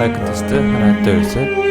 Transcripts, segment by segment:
마이크 테스트 하나 둘 셋.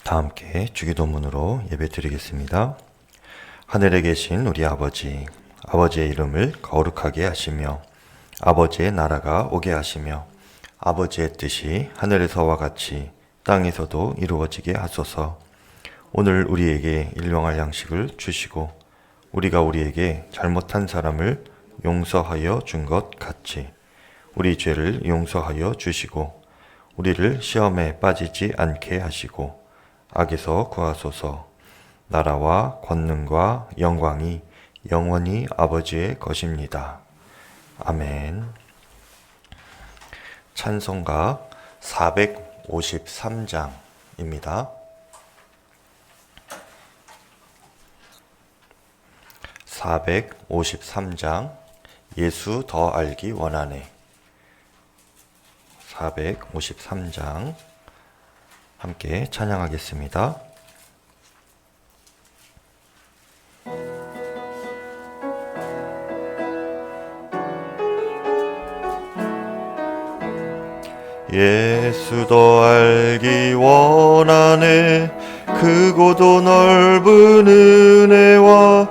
다 함께 주기도문으로 예배드리겠습니다. 하늘에 계신 우리 아버지, 아버지의 이름을 거룩하게 하시며 아버지의 나라가 오게 하시며 아버지의 뜻이 하늘에서와 같이 땅에서도 이루어지게 하소서. 오늘 우리에게 일용할 양식을 주시고 우리가 우리에게 잘못한 사람을 용서하여 준 것 같이 우리 죄를 용서하여 주시고 우리를 시험에 빠지지 않게 하시고 악에서 구하소서. 나라와 권능과 영광이 영원히 아버지의 것입니다. 아멘. 찬송가 453장입니다. 453장 예수 더 알기 원하네. 453장 함께 찬양하겠습니다. 예수 더 알기 원하네. 크고도 넓은 은혜와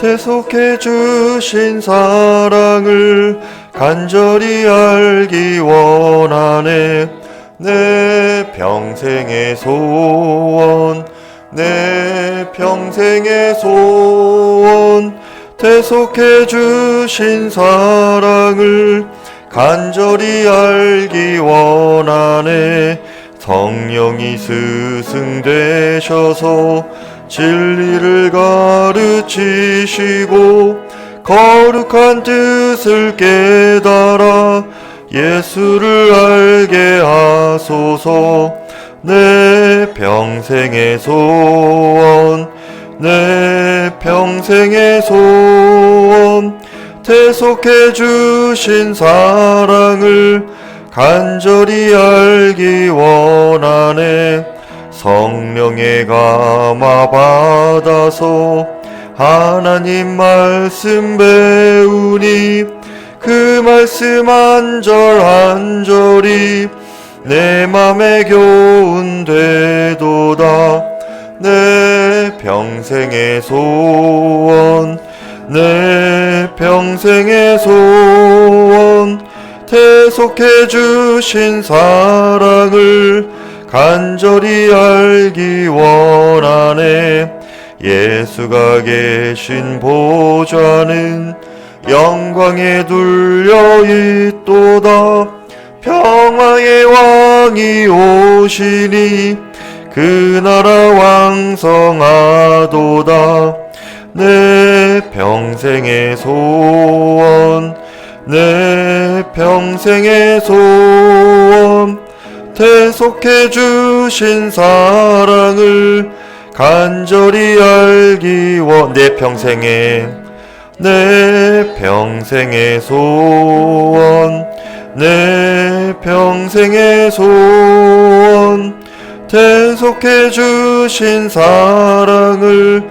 대속해 주신 사랑을 간절히 알기 원하네. 내 평생의 소원, 내 평생의 소원, 대속해 주신 사랑을 간절히 알기 원하네. 성령이 스승되셔서 진리를 가르치시고 거룩한 뜻을 깨달아 예수를 알게 하소서. 내 평생의 소원, 내 평생의 소원, 대속해 주신 사랑을 간절히 알기 원하네. 성령의 감화 받아서 하나님 말씀 배우니 그 말씀 한 절 한 절이 내 맘에 교훈 되도다. 내 평생의 소원, 내 평생의 소원, 대속해 주신 사랑을 간절히 알기 원하네. 예수가 계신 보좌는 영광에 둘려 있도다. 평화의 왕이 오시니 그 나라 왕성하도다. 내 평생의 소원, 내 평생의 소원, 대속해 주신 사랑을 간절히 알기 내 평생의 소원, 내 평생의 소원, 대속해 주신 사랑을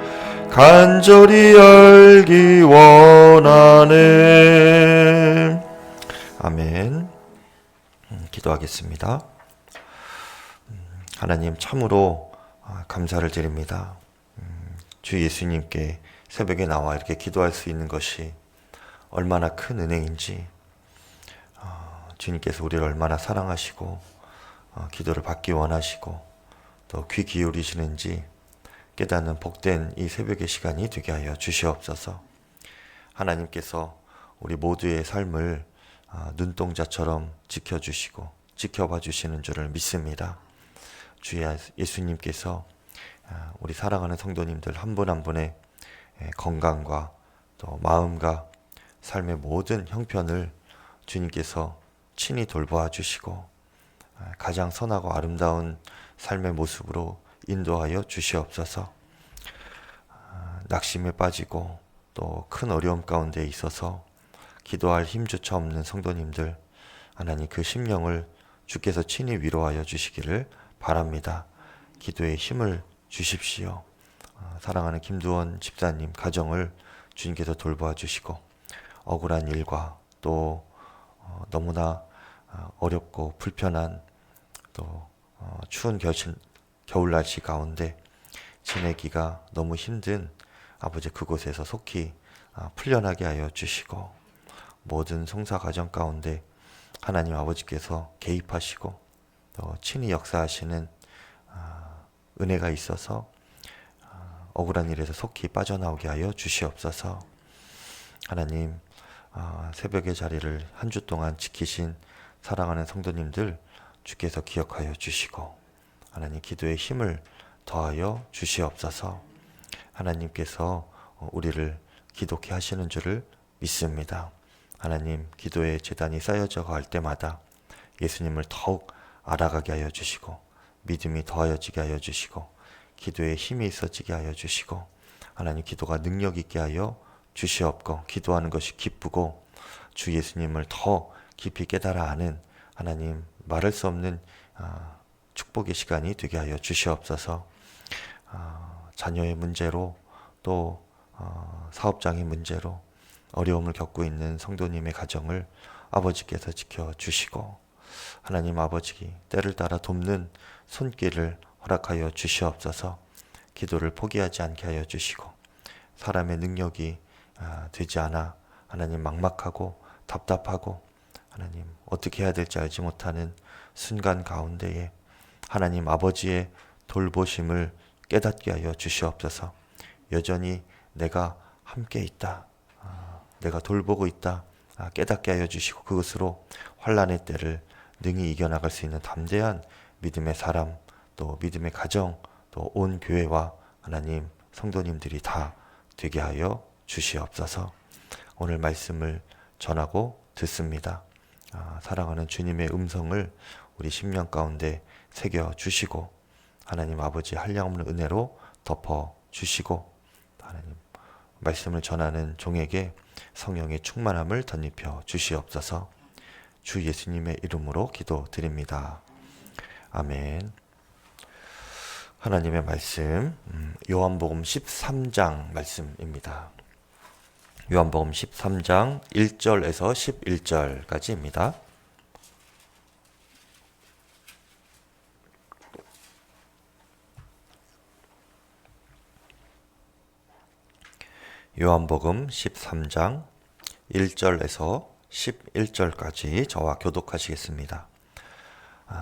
간절히 알기 원하네. 아멘. 기도하겠습니다. 하나님, 참으로 감사를 드립니다. 주 예수님께 새벽에 나와 이렇게 기도할 수 있는 것이 얼마나 큰 은혜인지, 주님께서 우리를 얼마나 사랑하시고 기도를 받기 원하시고 또 귀 기울이시는지 깨닫는 복된 이 새벽의 시간이 되게 하여 주시옵소서. 하나님께서 우리 모두의 삶을 눈동자처럼 지켜주시고 지켜봐 주시는 줄을 믿습니다. 주 예수님께서 우리 사랑하는 성도님들 한 분 한 분의 건강과 또 마음과 삶의 모든 형편을 주님께서 친히 돌보아 주시고 가장 선하고 아름다운 삶의 모습으로 인도하여 주시옵소서. 낙심에 빠지고 또 큰 어려움 가운데 있어서 기도할 힘조차 없는 성도님들, 하나님 그 심령을 주께서 친히 위로하여 주시기를 바랍니다. 기도에 힘을 주십시오. 사랑하는 김두원 집사님 가정을 주님께서 돌보아 주시고 억울한 일과 또 너무나 어렵고 불편한 또 추운 겨울 날씨 가운데 지내기가 너무 힘든 아버지 그곳에서 속히 풀려나게 하여 주시고 모든 송사 과정 가운데 하나님 아버지께서 개입하시고 또 친히 역사하시는 은혜가 있어서 억울한 일에서 속히 빠져나오게 하여 주시옵소서. 하나님, 새벽의 자리를 한 주 동안 지키신 사랑하는 성도님들 주께서 기억하여 주시고 하나님 기도의 힘을 더하여 주시옵소서. 하나님께서 우리를 기독케 하시는 줄을 믿습니다. 하나님, 기도의 제단이 쌓여져 갈 때마다 예수님을 더욱 알아가게 하여 주시고 믿음이 더하여지게 하여 주시고 기도에 힘이 있어지게 하여 주시고 하나님 기도가 능력 있게 하여 주시옵고 기도하는 것이 기쁘고 주 예수님을 더 깊이 깨달아 아는 하나님 말할 수 없는 축복의 시간이 되게 하여 주시옵소서. 자녀의 문제로 또 사업장의 문제로 어려움을 겪고 있는 성도님의 가정을 아버지께서 지켜주시고 하나님 아버지 때를 따라 돕는 손길을 허락하여 주시옵소서. 기도를 포기하지 않게 하여 주시고 사람의 능력이 되지 않아 하나님 막막하고 답답하고 하나님 어떻게 해야 될지 알지 못하는 순간 가운데에 하나님 아버지의 돌보심을 깨닫게 하여 주시옵소서. 여전히 내가 함께 있다, 내가 돌보고 있다 깨닫게 하여 주시고 그것으로 환난의 때를 능히 이겨나갈 수 있는 담대한 믿음의 사람 또 믿음의 가정 또 온 교회와 하나님 성도님들이 다 되게 하여 주시옵소서. 오늘 말씀을 전하고 듣습니다. 사랑하는 주님의 음성을 우리 심령 가운데 새겨 주시고 하나님 아버지 한량없는 은혜로 덮어 주시고 하나님 말씀을 전하는 종에게 성령의 충만함을 덧입혀 주시옵소서. 주 예수님의 이름으로 기도드립니다. 아멘. 하나님의 말씀 요한복음 13장 말씀입니다. 요한복음 13장 1절에서 11절까지입니다. 요한복음 13장 1절에서 11절까지 저와 교독하시겠습니다.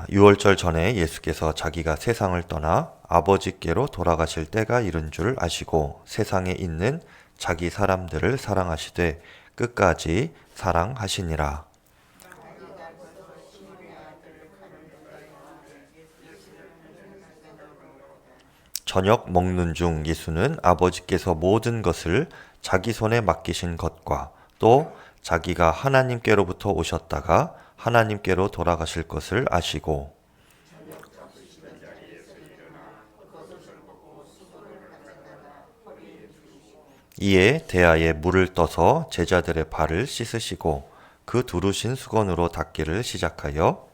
6월절 전에 예수께서 자기가 세상을 떠나 아버지께로 돌아가실 때가 이른 줄 아시고 세상에 있는 자기 사람들을 사랑하시되 끝까지 사랑하시니라. 저녁 먹는 중 예수는 아버지께서 모든 것을 자기 손에 맡기신 것과 또 자기가 하나님께로부터 오셨다가 하나님께로 돌아가실 것을 아시고 이에 대야에 물을 떠서 제자들의 발을 씻으시고 그 두르신 수건으로 닦기를 시작하여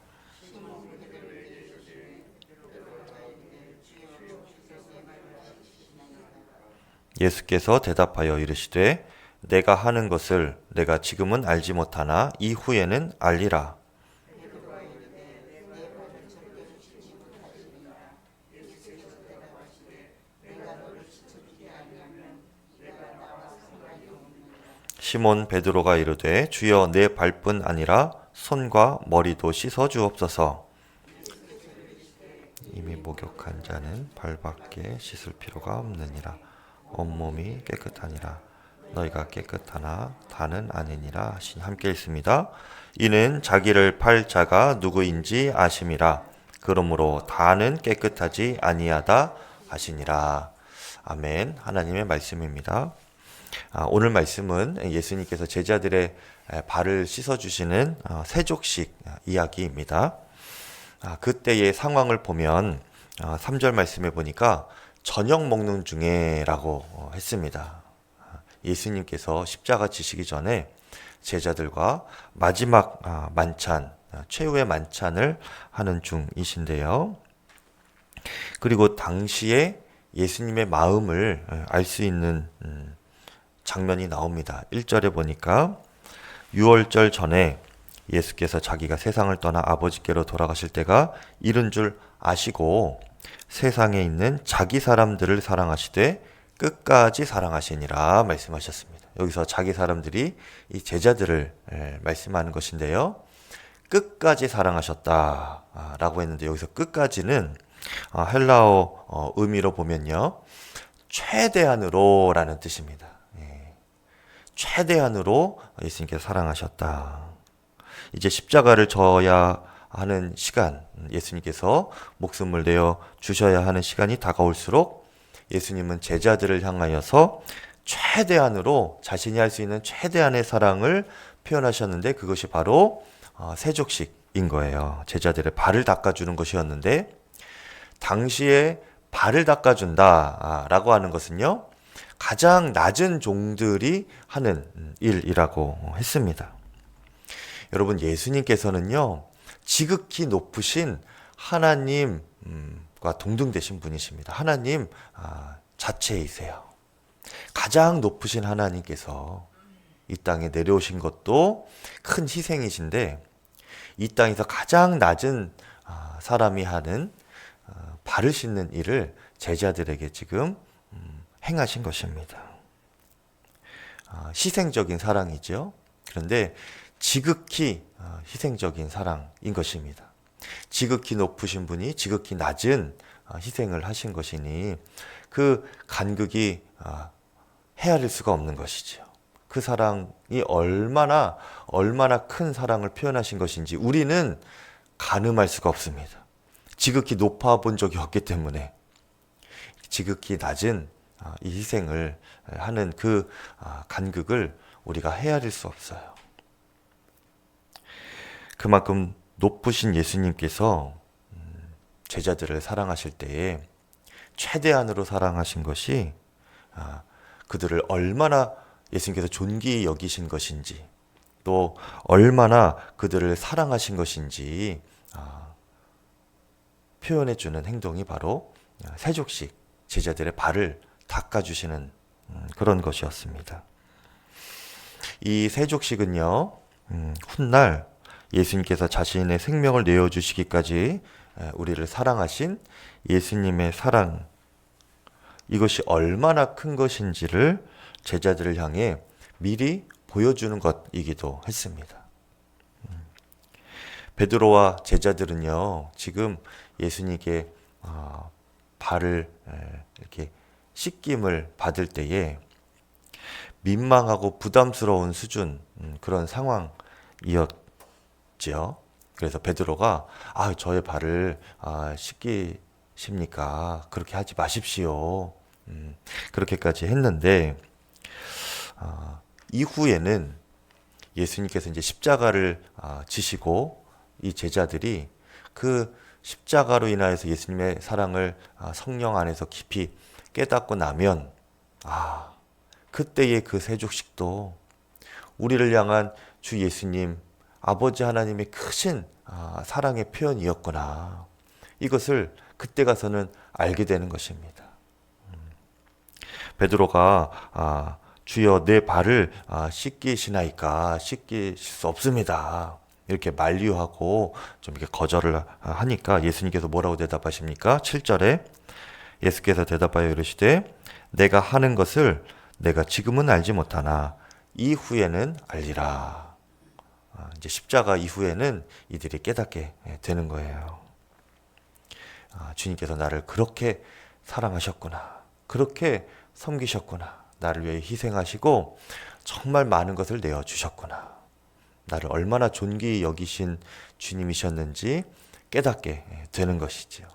예수께서 대답하여 이르시되 내가 하는 것을 내가 지금은 알지 못하나 이후에는 알리라. 시몬 베드로가 이르되 주여 내 발뿐 아니라 손과 머리도 씻어 주옵소서. 이미 목욕한 자는 발밖에 씻을 필요가 없느니라. 온몸이 깨끗하니라. 너희가 깨끗하나 다는 아니니라 하시니 함께 읽습니다. 이는 자기를 팔 자가 누구인지 아심이라. 그러므로 다는 깨끗하지 아니하다 하시니라. 아멘. 하나님의 말씀입니다. 오늘 말씀은 예수님께서 제자들의 발을 씻어주시는 세족식 이야기입니다. 그때의 상황을 보면 3절 말씀에 보니까 저녁 먹는 중에 라고 했습니다. 예수님께서 십자가 지시기 전에 제자들과 마지막 만찬, 최후의 만찬을 하는 중이신데요. 그리고 당시에 예수님의 마음을 알 수 있는 장면이 나옵니다. 1절에 보니까 6월절 전에 예수께서 자기가 세상을 떠나 아버지께로 돌아가실 때가 이른 줄 아시고 세상에 있는 자기 사람들을 사랑하시되 끝까지 사랑하시니라 말씀하셨습니다. 여기서 자기 사람들이 이 제자들을 말씀하는 것인데요. 끝까지 사랑하셨다라고 했는데 여기서 끝까지는 헬라어 의미로 보면요. 최대한으로 라는 뜻입니다. 최대한으로 예수님께서 사랑하셨다. 이제 십자가를 져야 하는 시간, 예수님께서 목숨을 내어 주셔야 하는 시간이 다가올수록 예수님은 제자들을 향하여서 최대한으로 자신이 할 수 있는 최대한의 사랑을 표현하셨는데 그것이 바로 세족식인 거예요. 제자들의 발을 닦아주는 것이었는데 당시에 발을 닦아준다라고 하는 것은요. 가장 낮은 종들이 하는 일이라고 했습니다. 여러분 예수님께서는요. 지극히 높으신 하나님 과 동등되신 분이십니다. 하나님 자체이세요. 가장 높으신 하나님께서 이 땅에 내려오신 것도 큰 희생이신데 이 땅에서 가장 낮은 사람이 하는 발을 씻는 일을 제자들에게 지금 행하신 것입니다. 희생적인 사랑이죠. 그런데 지극히 희생적인 사랑인 것입니다. 지극히 높으신 분이 지극히 낮은 희생을 하신 것이니 그 간극이 헤아릴 수가 없는 것이죠. 그 사랑이 얼마나 큰 사랑을 표현하신 것인지 우리는 가늠할 수가 없습니다. 지극히 높아 본 적이 없기 때문에 지극히 낮은 이 희생을 하는 그 간극을 우리가 헤아릴 수 없어요. 그만큼 높으신 예수님께서 제자들을 사랑하실 때에 최대한으로 사랑하신 것이 그들을 얼마나 예수님께서 존귀히 여기신 것인지 또 얼마나 그들을 사랑하신 것인지 표현해주는 행동이 바로 세족식 제자들의 발을 닦아주시는 그런 것이었습니다. 이 세족식은요, 훗날 예수님께서 자신의 생명을 내어주시기까지 우리를 사랑하신 예수님의 사랑, 이것이 얼마나 큰 것인지를 제자들을 향해 미리 보여주는 것이기도 했습니다. 베드로와 제자들은요, 지금 예수님께 발을 이렇게 씻김을 받을 때에 민망하고 부담스러운 수준 그런 상황이었죠. 그래서 베드로가 저의 발을 씻기십니까? 그렇게 하지 마십시오. 그렇게까지 했는데 이후에는 예수님께서 이제 십자가를 지시고 이 제자들이 그 십자가로 인하여서 예수님의 사랑을 성령 안에서 깊이 깨닫고 나면 그때의 그 세족식도 우리를 향한 주 예수님 아버지 하나님의 크신 사랑의 표현이었구나. 이것을 그때 가서는 알게 되는 것입니다. 베드로가 주여 내 발을 씻기시나이까? 씻기실 수 없습니다. 이렇게 만류하고 좀 이렇게 거절을 하니까 예수님께서 뭐라고 대답하십니까? 7절에 예수께서 대답하여 이르시되 내가 하는 것을 내가 지금은 알지 못하나 이후에는 알리라. 이제 십자가 이후에는 이들이 깨닫게 되는 거예요. 주님께서 나를 그렇게 사랑하셨구나. 그렇게 섬기셨구나. 나를 위해 희생하시고 정말 많은 것을 내어주셨구나. 나를 얼마나 존귀히 여기신 주님이셨는지 깨닫게 되는 것이지요.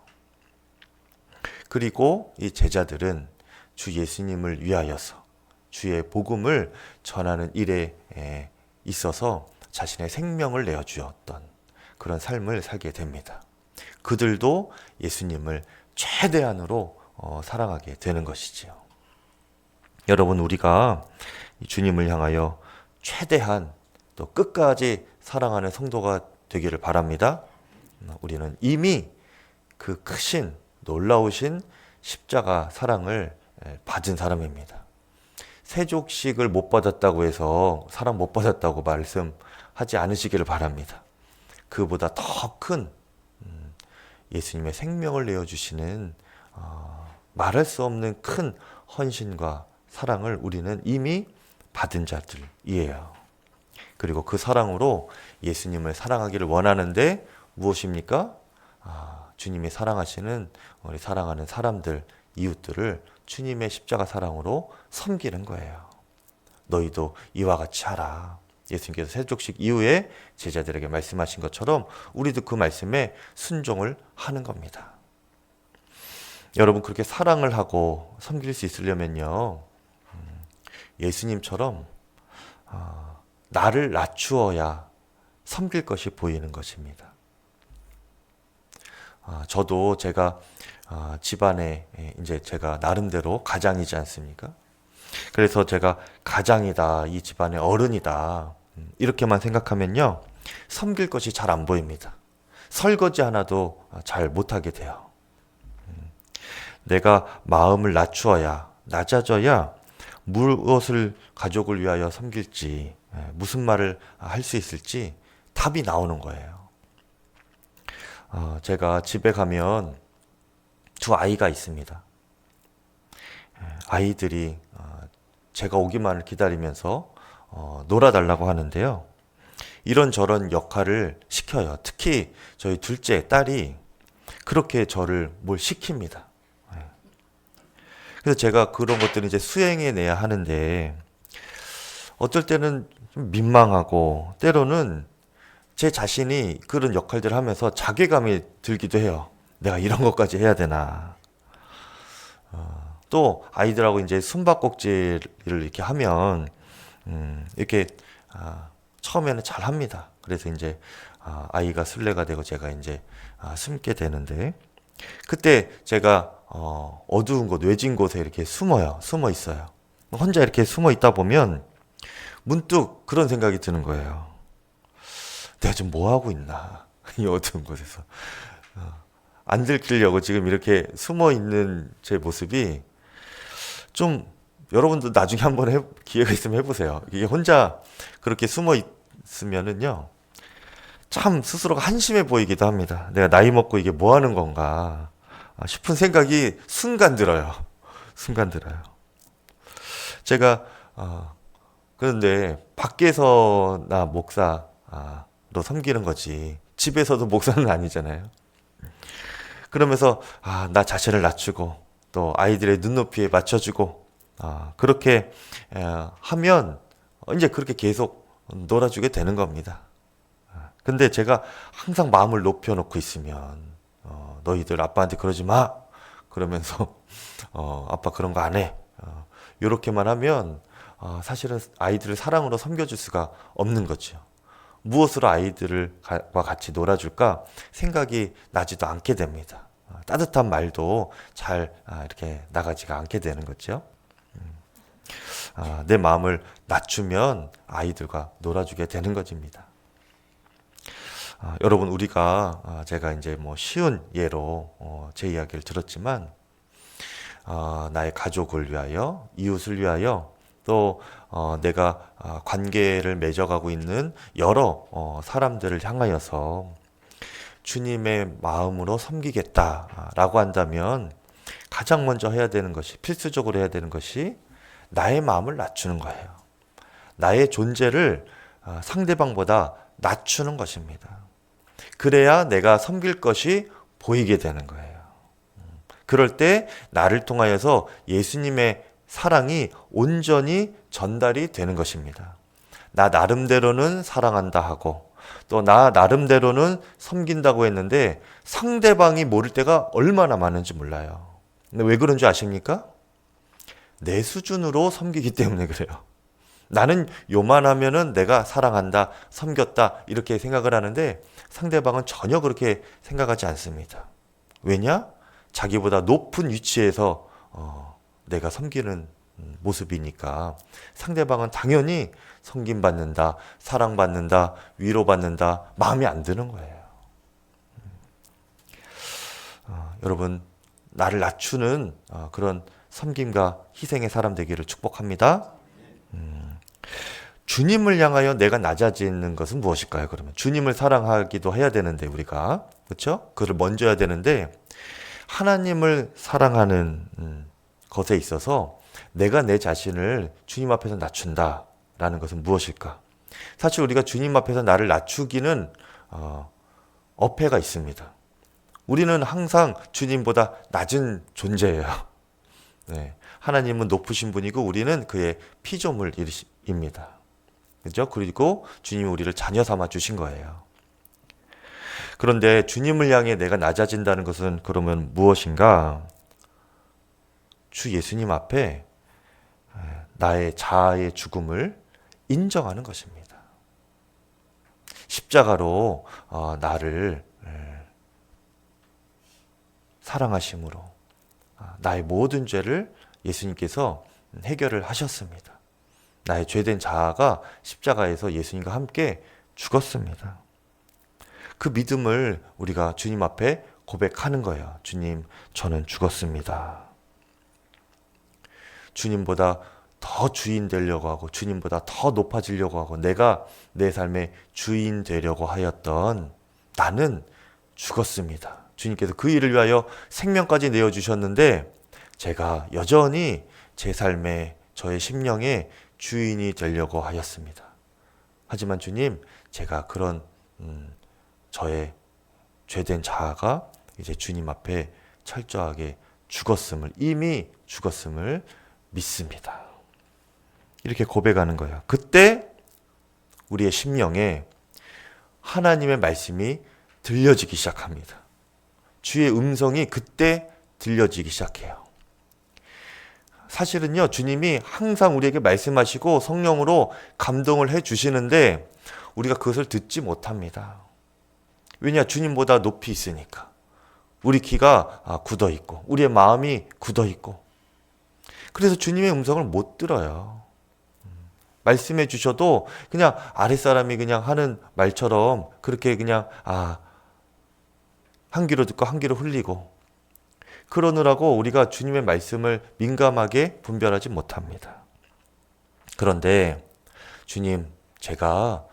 그리고 이 제자들은 주 예수님을 위하여서 주의 복음을 전하는 일에 있어서 자신의 생명을 내어주었던 그런 삶을 살게 됩니다. 그들도 예수님을 최대한으로 사랑하게 되는 것이지요. 여러분, 우리가 주님을 향하여 최대한 또 끝까지 사랑하는 성도가 되기를 바랍니다. 우리는 이미 그 크신 놀라우신 십자가 사랑을 받은 사람입니다. 세족식을 못 받았다고 해서 사랑 못 받았다고 말씀하지 않으시기를 바랍니다. 그보다 더 큰 예수님의 생명을 내어주시는 말할 수 없는 큰 헌신과 사랑을 우리는 이미 받은 자들이에요. 그리고 그 사랑으로 예수님을 사랑하기를 원하는데 무엇입니까? 주님이 사랑하시는 우리 사랑하는 사람들, 이웃들을 주님의 십자가 사랑으로 섬기는 거예요. 너희도 이와 같이 하라. 예수님께서 세족식 이후에 제자들에게 말씀하신 것처럼 우리도 그 말씀에 순종을 하는 겁니다. 여러분, 그렇게 사랑을 하고 섬길 수 있으려면요, 예수님처럼 나를 낮추어야 섬길 것이 보이는 것입니다. 저도 제가 집안에 이제 제가 나름대로 가장이지 않습니까? 그래서 제가 가장이다, 이 집안의 어른이다, 이렇게만 생각하면요, 섬길 것이 잘 안 보입니다. 설거지 하나도 잘 못하게 돼요. 내가 마음을 낮아져야 무엇을 가족을 위하여 섬길지, 무슨 말을 할 수 있을지 답이 나오는 거예요. 제가 집에 가면 두 아이가 있습니다. 아이들이 제가 오기만을 기다리면서 놀아달라고 하는데요. 이런저런 역할을 시켜요. 특히 저희 둘째 딸이 그렇게 저를 뭘 시킵니다. 그래서 제가 그런 것들을 이제 수행해내야 하는데 어떨 때는 좀 민망하고 때로는 제 자신이 그런 역할들을 하면서 자괴감이 들기도 해요. 내가 이런 것까지 해야 되나. 또 아이들하고 이제 숨바꼭질을 이렇게 하면 이렇게 처음에는 잘 합니다. 그래서 이제 아이가 술래가 되고 제가 이제 숨게 되는데 그때 제가 어두운 곳, 외진 곳에 이렇게 숨어 있어요. 혼자 이렇게 숨어 있다 보면 문득 그런 생각이 드는 거예요. 내가 지금 뭐 하고 있나? 이 어두운 곳에서. 안 들키려고 지금 이렇게 숨어 있는 제 모습이 좀 여러분도 나중에 한번 기회가 있으면 해보세요. 이게 혼자 그렇게 숨어 있으면은요, 참 스스로가 한심해 보이기도 합니다. 내가 나이 먹고 이게 뭐 하는 건가 싶은 생각이 순간 들어요. 순간 들어요. 제가 그런데 밖에서 나 목사로 섬기는 거지 집에서도 목사는 아니잖아요. 그러면서 나 자신을 낮추고 또 아이들의 눈높이에 맞춰주고 그렇게 하면 이제 그렇게 계속 놀아주게 되는 겁니다. 근데 제가 항상 마음을 높여놓고 있으면 너희들 아빠한테 그러지 마 그러면서 아빠 그런 거 안 해 이렇게만 하면 사실은 아이들을 사랑으로 섬겨줄 수가 없는 거죠. 무엇으로 아이들과 같이 놀아줄까 생각이 나지도 않게 됩니다. 따뜻한 말도 잘 이렇게 나가지가 않게 되는 거죠. 내 마음을 낮추면 아이들과 놀아주게 되는 것입니다. 여러분 우리가 제가 이제 뭐 쉬운 예로 제 이야기를 들었지만 나의 가족을 위하여 이웃을 위하여 또 내가 관계를 맺어가고 있는 여러 사람들을 향하여서 주님의 마음으로 섬기겠다라고 한다면 가장 먼저 해야 되는 것이 필수적으로 해야 되는 것이 나의 마음을 낮추는 거예요. 나의 존재를 상대방보다 낮추는 것입니다. 그래야 내가 섬길 것이 보이게 되는 거예요. 그럴 때 나를 통하여서 예수님의 사랑이 온전히 전달이 되는 것입니다. 나 나름대로는 사랑한다 하고 또 나 나름대로는 섬긴다고 했는데 상대방이 모를 때가 얼마나 많은지 몰라요. 근데 왜 그런 줄 아십니까? 내 수준으로 섬기기 때문에 그래요. 나는 요만하면은 내가 사랑한다, 섬겼다 이렇게 생각을 하는데 상대방은 전혀 그렇게 생각하지 않습니다. 왜냐? 자기보다 높은 위치에서 내가 섬기는 모습이니까 상대방은 당연히 섬김받는다, 사랑받는다, 위로받는다 마음에 안 드는 거예요. 여러분 나를 낮추는 그런 섬김과 희생의 사람 되기를 축복합니다. 주님을 향하여 내가 낮아지는 것은 무엇일까요? 그러면 주님을 사랑하기도 해야 되는데 우리가 그렇죠? 그를 먼저 해야 되는데 하나님을 사랑하는 것에 있어서 내가 내 자신을 주님 앞에서 낮춘다라는 것은 무엇일까? 사실 우리가 주님 앞에서 나를 낮추기는 어폐가 있습니다. 우리는 항상 주님보다 낮은 존재예요. 네. 하나님은 높으신 분이고 우리는 그의 피조물입니다. 그죠? 그리고 주님이 우리를 자녀 삼아 주신 거예요. 그런데 주님을 향해 내가 낮아진다는 것은 그러면 무엇인가? 주 예수님 앞에 나의 자아의 죽음을 인정하는 것입니다. 십자가로 나를 사랑하심으로 나의 모든 죄를 예수님께서 해결을 하셨습니다. 나의 죄된 자아가 십자가에서 예수님과 함께 죽었습니다. 그 믿음을 우리가 주님 앞에 고백하는 거예요. 주님, 저는 죽었습니다. 주님보다 더 주인 되려고 하고 주님보다 더 높아지려고 하고 내가 내 삶의 주인 되려고 하였던 나는 죽었습니다. 주님께서 그 일을 위하여 생명까지 내어주셨는데 제가 여전히 제 삶의 저의 심령의 주인이 되려고 하였습니다. 하지만 주님, 제가 그런 저의 죄된 자아가 이제 주님 앞에 철저하게 이미 죽었음을 믿습니다. 이렇게 고백하는 거예요. 그때 우리의 심령에 하나님의 말씀이 들려지기 시작합니다. 주의 음성이 그때 들려지기 시작해요. 사실은요, 주님이 항상 우리에게 말씀하시고 성령으로 감동을 해 주시는데 우리가 그것을 듣지 못합니다. 왜냐? 주님보다 높이 있으니까. 우리 귀가 굳어 있고 우리의 마음이 굳어 있고 그래서 주님의 음성을 못 들어요. 말씀해 주셔도 그냥 아랫사람이 그냥 하는 말처럼 그렇게 그냥 한 귀로 듣고 한 귀로 흘리고 그러느라고 우리가 주님의 말씀을 민감하게 분별하지 못합니다. 그런데 주님, 제가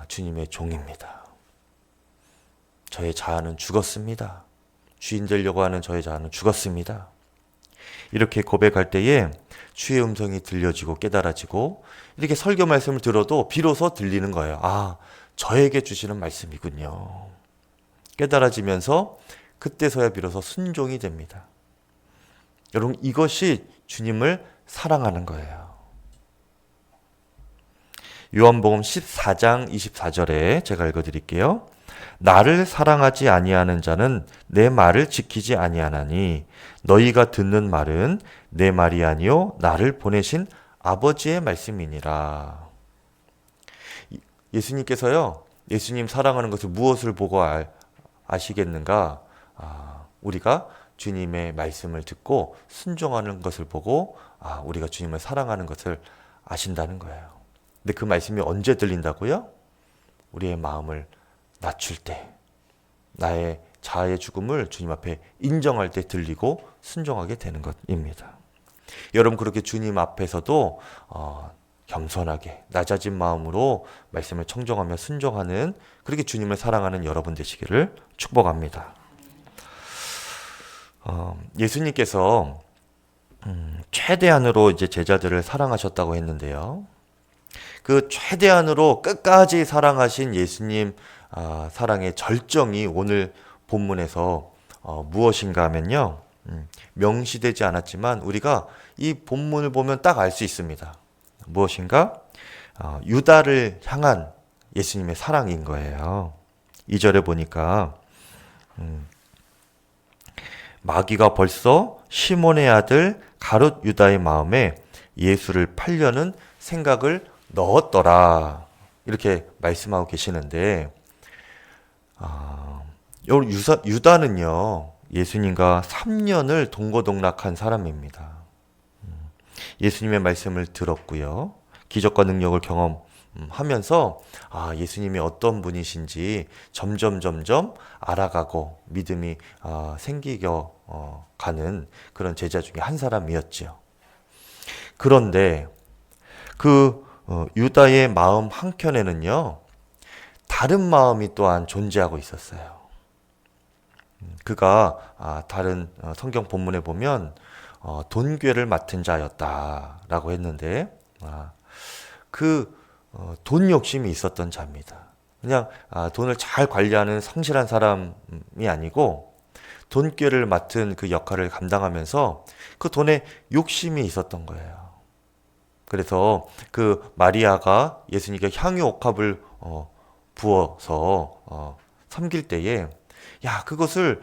주님의 종입니다. 저의 자아는 죽었습니다. 주인 되려고 하는 저의 자아는 죽었습니다. 이렇게 고백할 때에 주의 음성이 들려지고 깨달아지고 이렇게 설교 말씀을 들어도 비로소 들리는 거예요. 저에게 주시는 말씀이군요. 깨달아지면서 그때서야 비로소 순종이 됩니다. 여러분, 이것이 주님을 사랑하는 거예요. 요한복음 14장 24절에 제가 읽어드릴게요. 나를 사랑하지 아니하는 자는 내 말을 지키지 아니하나니 너희가 듣는 말은 내 말이 아니요 나를 보내신 아버지의 말씀이니라. 예수님께서요, 예수님 사랑하는 것을 무엇을 보고 아시겠는가? 우리가 주님의 말씀을 듣고 순종하는 것을 보고 우리가 주님을 사랑하는 것을 아신다는 거예요. 근데 그 말씀이 언제 들린다고요? 우리의 마음을 낮출 때, 나의 자아의 죽음을 주님 앞에 인정할 때 들리고 순종하게 되는 것입니다. 여러분, 그렇게 주님 앞에서도 겸손하게 낮아진 마음으로 말씀을 청정하며 순종하는, 그렇게 주님을 사랑하는 여러분 되시기를 축복합니다. 예수님께서 최대한으로 이제 제자들을 사랑하셨다고 했는데요. 그 최대한으로 끝까지 사랑하신 예수님 사랑의 절정이 오늘 본문에서 무엇인가 하면요, 명시되지 않았지만 우리가 이 본문을 보면 딱 알 수 있습니다. 무엇인가? 유다를 향한 예수님의 사랑인 거예요. 2절에 보니까 마귀가 벌써 시몬의 아들 가룟 유다의 마음에 예수를 팔려는 생각을 넣었더라, 이렇게 말씀하고 계시는데, 유다는요 예수님과 3년을 동거동락한 사람입니다. 예수님의 말씀을 들었고요, 기적과 능력을 경험하면서 예수님이 어떤 분이신지 점점 알아가고 믿음이 생기겨 가는 그런 제자 중에 한 사람이었죠. 그런데 그 유다의 마음 한켠에는요 다른 마음이 또한 존재하고 있었어요. 그가 다른 성경 본문에 보면 돈괴를 맡은 자였다라고 했는데, 그 돈 욕심이 있었던 자입니다. 그냥 돈을 잘 관리하는 성실한 사람이 아니고 돈괴를 맡은 그 역할을 감당하면서 그 돈에 욕심이 있었던 거예요. 그래서 그 마리아가 예수님께 향유 옥합을 부어서 섬길 때에 그것을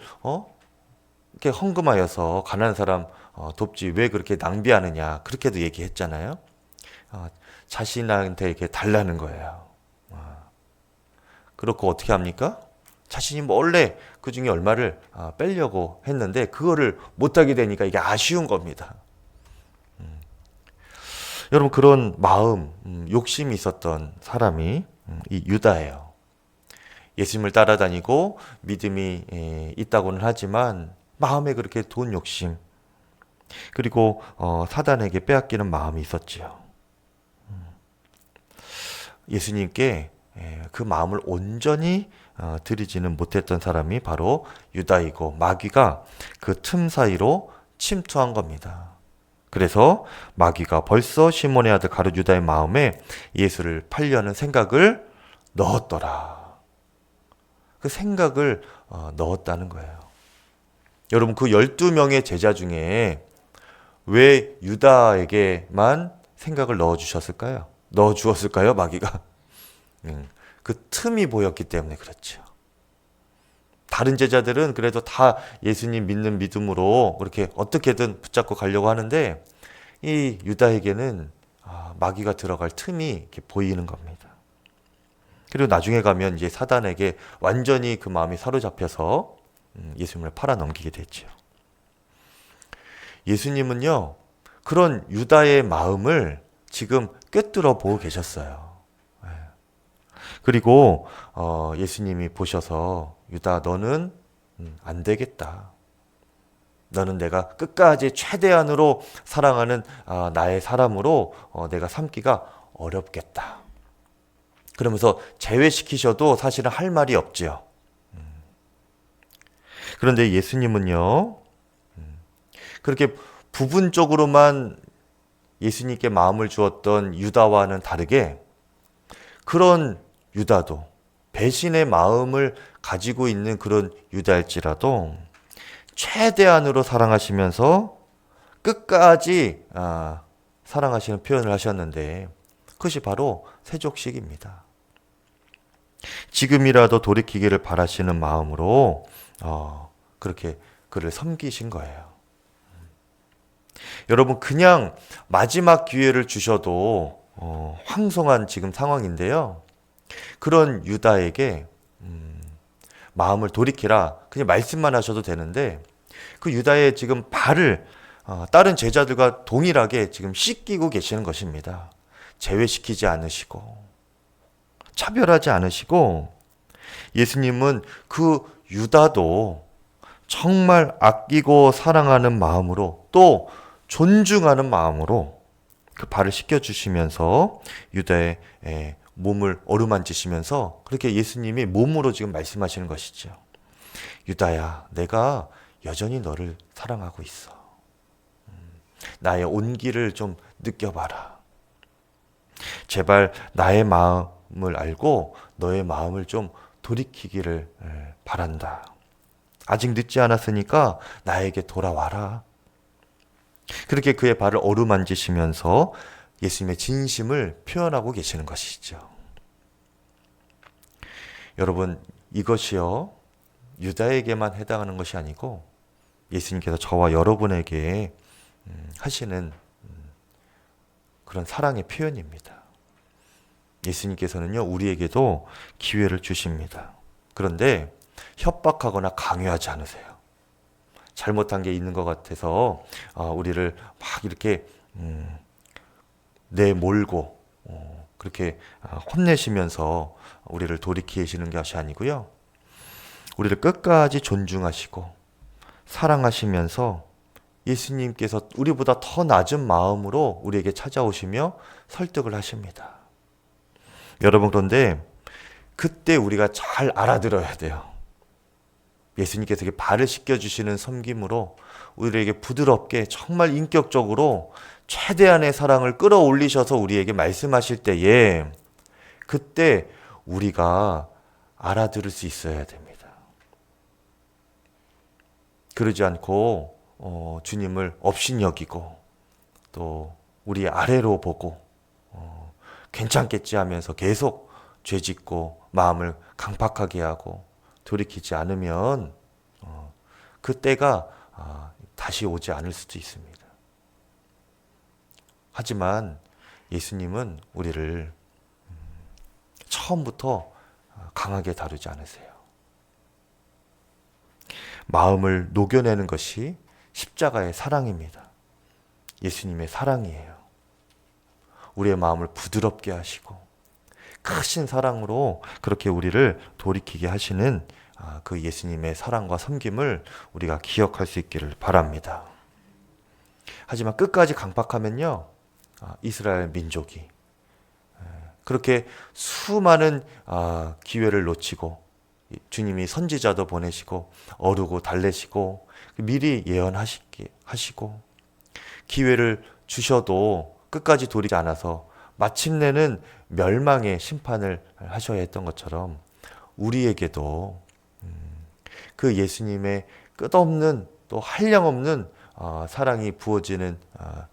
이렇게 헌금하여서 가난한 사람 돕지 왜 그렇게 낭비하느냐, 그렇게도 얘기했잖아요. 자신한테 이렇게 달라는 거예요. 그렇고 어떻게 합니까? 자신이 원래 그 중에 얼마를 빼려고 했는데 그거를 못하게 되니까 이게 아쉬운 겁니다. 여러분, 그런 마음, 욕심이 있었던 사람이 이 유다예요. 예수님을 따라다니고 믿음이 있다고는 하지만 마음에 그렇게 돈 욕심 그리고 사단에게 빼앗기는 마음이 있었지요. 예수님께 그 마음을 온전히 드리지는 못했던 사람이 바로 유다이고 마귀가 그 틈 사이로 침투한 겁니다. 그래서 마귀가 벌써 시몬의 아들 가룟 유다의 마음에 예수를 팔려는 생각을 넣었더라. 그 생각을 넣었다는 거예요. 여러분 그 12명의 제자 중에 왜 유다에게만 생각을 넣어주셨을까요? 넣어주었을까요? 마귀가. 그 틈이 보였기 때문에 그렇죠. 다른 제자들은 그래도 다 예수님 믿는 믿음으로 그렇게 어떻게든 붙잡고 가려고 하는데 이 유다에게는 마귀가 들어갈 틈이 이렇게 보이는 겁니다. 그리고 나중에 가면 이제 사단에게 완전히 그 마음이 사로잡혀서 예수님을 팔아넘기게 됐죠. 예수님은요, 그런 유다의 마음을 지금 꿰뚫어 보고 계셨어요. 그리고 예수님이 보셔서 유다 너는 안 되겠다. 너는 내가 끝까지 최대한으로 사랑하는 나의 사람으로 내가 삼기가 어렵겠다. 그러면서 제외시키셔도 사실은 할 말이 없지요. 그런데 예수님은요, 그렇게 부분적으로만 예수님께 마음을 주었던 유다와는 다르게 그런 유다도 배신의 마음을 가지고 있는 그런 유다일지라도 최대한으로 사랑하시면서 끝까지 사랑하시는 표현을 하셨는데 그것이 바로 세족식입니다. 지금이라도 돌이키기를 바라시는 마음으로 그렇게 그를 섬기신 거예요. 여러분 그냥 마지막 기회를 주셔도 황송한 지금 상황인데요. 그런 유다에게 마음을 돌이키라 그냥 말씀만 하셔도 되는데 그 유다의 지금 발을 다른 제자들과 동일하게 지금 씻기고 계시는 것입니다. 제외시키지 않으시고 차별하지 않으시고 예수님은 그 유다도 정말 아끼고 사랑하는 마음으로 또 존중하는 마음으로 그 발을 씻겨주시면서 유다의 몸을 어루만지시면서 그렇게 예수님이 몸으로 지금 말씀하시는 것이죠. 유다야, 내가 여전히 너를 사랑하고 있어. 나의 온기를 좀 느껴봐라. 제발 나의 마음을 알고 너의 마음을 좀 돌이키기를 바란다. 아직 늦지 않았으니까 나에게 돌아와라. 그렇게 그의 발을 어루만지시면서 예수님의 진심을 표현하고 계시는 것이죠. 여러분, 이것이요, 유다에게만 해당하는 것이 아니고 예수님께서 저와 여러분에게 하시는 그런 사랑의 표현입니다. 예수님께서는요, 우리에게도 기회를 주십니다. 그런데 협박하거나 강요하지 않으세요. 잘못한 게 있는 것 같아서 우리를 막 이렇게 내몰고 그렇게 혼내시면서 우리를 돌이키시는 것이 아니고요. 우리를 끝까지 존중하시고 사랑하시면서 예수님께서 우리보다 더 낮은 마음으로 우리에게 찾아오시며 설득을 하십니다. 여러분 그런데 그때 우리가 잘 알아들어야 돼요. 예수님께서 발을 씻겨주시는 섬김으로 우리에게 부드럽게 정말 인격적으로 최대한의 사랑을 끌어올리셔서 우리에게 말씀하실 때에 그때 우리가 알아들을 수 있어야 됩니다. 그러지 않고 주님을 업신여기고 또 우리 아래로 보고 괜찮겠지 하면서 계속 죄짓고 마음을 강팍하게 하고 돌이키지 않으면 그때가 다시 오지 않을 수도 있습니다. 하지만 예수님은 우리를 처음부터 강하게 다루지 않으세요. 마음을 녹여내는 것이 십자가의 사랑입니다. 예수님의 사랑이에요. 우리의 마음을 부드럽게 하시고 크신 사랑으로 그렇게 우리를 돌이키게 하시는 그 예수님의 사랑과 섬김을 우리가 기억할 수 있기를 바랍니다. 하지만 끝까지 강박하면요, 이스라엘 민족이 그렇게 수많은 기회를 놓치고 주님이 선지자도 보내시고 어르고 달래시고 미리 예언하시고 기회를 주셔도 끝까지 돌이키지 않아서 마침내는 멸망의 심판을 하셔야 했던 것처럼 우리에게도 그 예수님의 끝없는 또 한량없는 사랑이 부어지는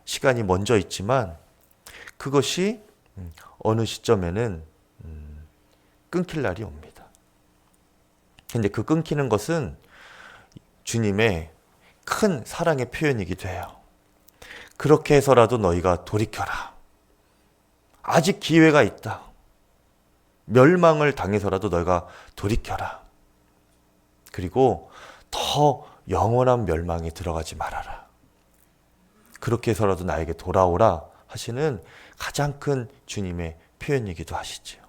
시간이 먼저 있지만 그것이 어느 시점에는 끊길 날이 옵니다. 근데 그 끊기는 것은 주님의 큰 사랑의 표현이기도 해요. 그렇게 해서라도 너희가 돌이켜라. 아직 기회가 있다. 멸망을 당해서라도 너희가 돌이켜라. 그리고 더 영원한 멸망에 들어가지 말아라. 그렇게 해서라도 나에게 돌아오라 하시는 가장 큰 주님의 표현이기도 하시죠.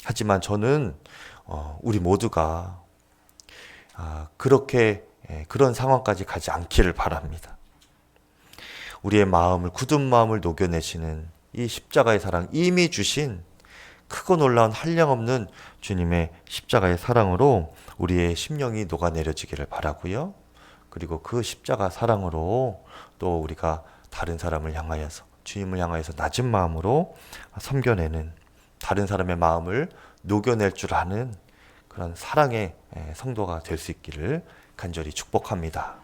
하지만 저는 우리 모두가 그렇게 그런 상황까지 가지 않기를 바랍니다. 우리의 마음을, 굳은 마음을 녹여내시는 이 십자가의 사랑, 이미 주신 크고 놀라운 한량없는 주님의 십자가의 사랑으로 우리의 심령이 녹아내려지기를 바라고요. 그리고 그 십자가 사랑으로 또 우리가 다른 사람을 향하여서, 주님을 향하여서 낮은 마음으로 섬겨내는, 다른 사람의 마음을 녹여낼 줄 아는 그런 사랑의 성도가 될 수 있기를 간절히 축복합니다.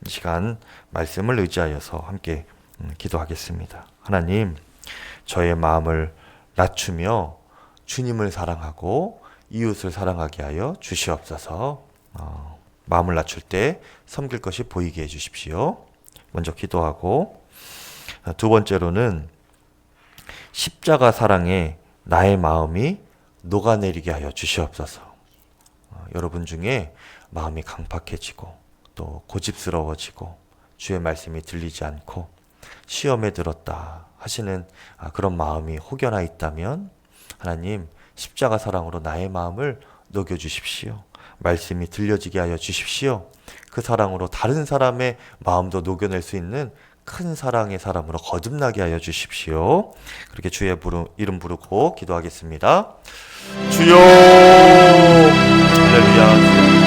이 시간 말씀을 의지하여서 함께 기도하겠습니다. 하나님, 저의 마음을 낮추며 주님을 사랑하고 이웃을 사랑하게 하여 주시옵소서. 마음을 낮출 때 섬길 것이 보이게 해주십시오. 먼저 기도하고, 두 번째로는 십자가 사랑에 나의 마음이 녹아내리게 하여 주시옵소서. 여러분 중에 마음이 강팍해지고 또 고집스러워지고 주의 말씀이 들리지 않고 시험에 들었다 하시는 그런 마음이 혹여나 있다면 하나님, 십자가 사랑으로 나의 마음을 녹여주십시오. 말씀이 들려지게 하여 주십시오. 그 사랑으로 다른 사람의 마음도 녹여낼 수 있는 큰 사랑의 사람으로 거듭나게 하여 주십시오. 그렇게 주의 이름 부르고 기도하겠습니다. 주여, 할렐루야.